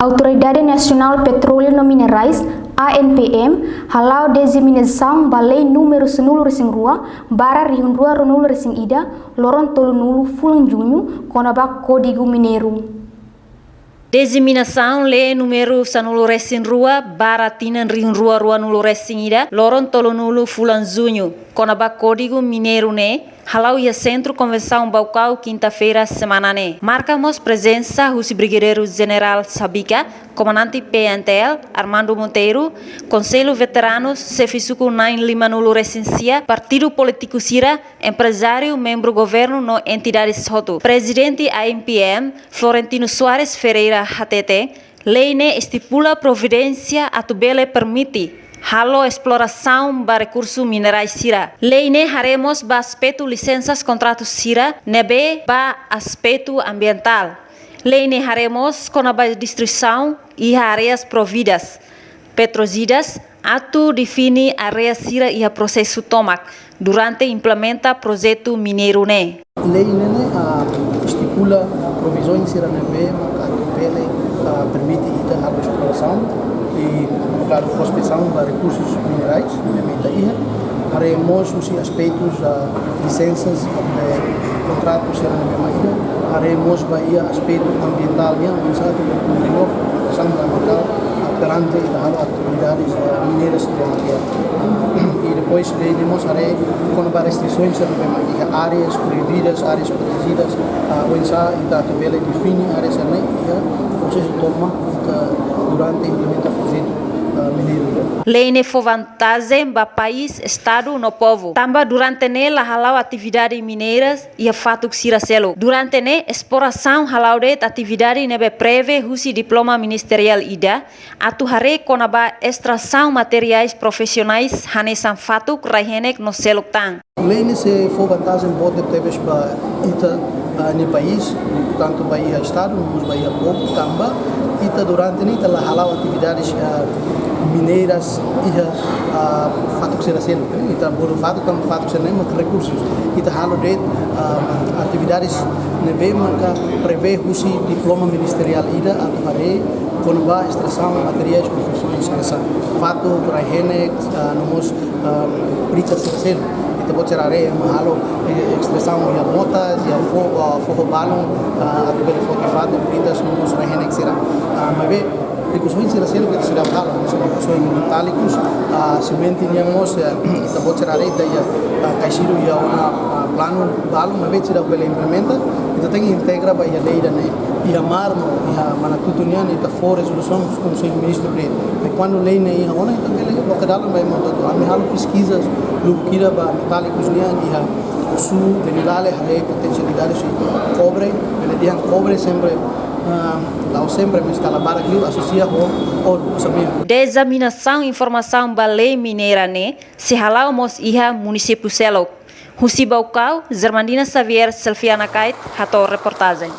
Autoridade Nacional Petróleo e Minerais, ANPM, halau designação balei número 902, bara rihundua ronulu resing ida, loron tolu nulu fulan junho, konaba código mineiro. Designação lei número sanulu resin rua bara tinan rihun rua rua nulu resin ida loron tolu nulu fulan junho konaba código mineiro ne halau ia centro convenção Baucau quinta-feira semana ne marcamos presença o brigadeiro general Sabika comandante PNTL Armando Monteiro conselho veteranos Sefisuku 950 recensia partido político Sira empresário membro governo no entidade Soto presidente ANPM Florentino Soares Ferreira HTT lei ne estipula providência atubele permite halo exploração ba recursos minerais Sira. Lei ne haremos ba aspecto licenças contratos Sira, nebe ba aspecto ambiental. Lei ne haremos com a destruição e áreas providas. Petrosidas, atu define área Sira e a processo tomac durante implementa projeto mineiro ne. Lei ne estipula provisões Sira nebe, atubele permite ida a exploração e claro, prospecção de recursos minerais, haremos os aspectos licenças, contratos, haremos aspecto ambiental, ambiental perante as atividades mineiras e depois teremos com restrições áreas proibidas, áreas protegidas, o define áreas o processo toma durante a implementação do projeto mineiro. Lei ne for vantagem para país, estado no povo. Também durante nela halau atividade mineiras e a fato que sira selo. Durante ne exploração halau de atividade nebe preve husi diploma ministerial ida atu hare konaba extração materiais profissionais hanesan fato raihenek no selo tang. Lei ne se for vantagem pode ter para ita no país, tanto Bahia estado, nos Bahia povo também. Ita durante ni telah halau atividades mineiras e fato que será selo. Ita bodo fato tam fato que será recursos. Ita halau de atividades nebe maka prevê husi diploma ministerial ida atau hari konba extração materiais profissionais nessa fato trahene nomos berica selo. Ita pode ser are mahalo extração ya motas ya fogo balon atau bele foto fato beritas nomos trahene que será mas recursos financeiros que sudah hal recursos metálicos semente tínhamos também será reta ya caixiro ya plano balo mas sudah boleh implementa itu tem integra ba ya lei da né e a marmo e a manatutunian e da for resolução do conselho ministro de e quando lei né e ona então ele locadalo vai mandar a me halo pesquisas lukira ba metálicos nian e a su denilale hare potencialidade su cobre ele dian cobre sempre lá sempre me escala bara que associa o sabia. Desaminação informação ba lei mineira ne se halau mos iha município Selok. Husi Baucau, Zermandina Xavier, Selfiana Kait, hato reportagem.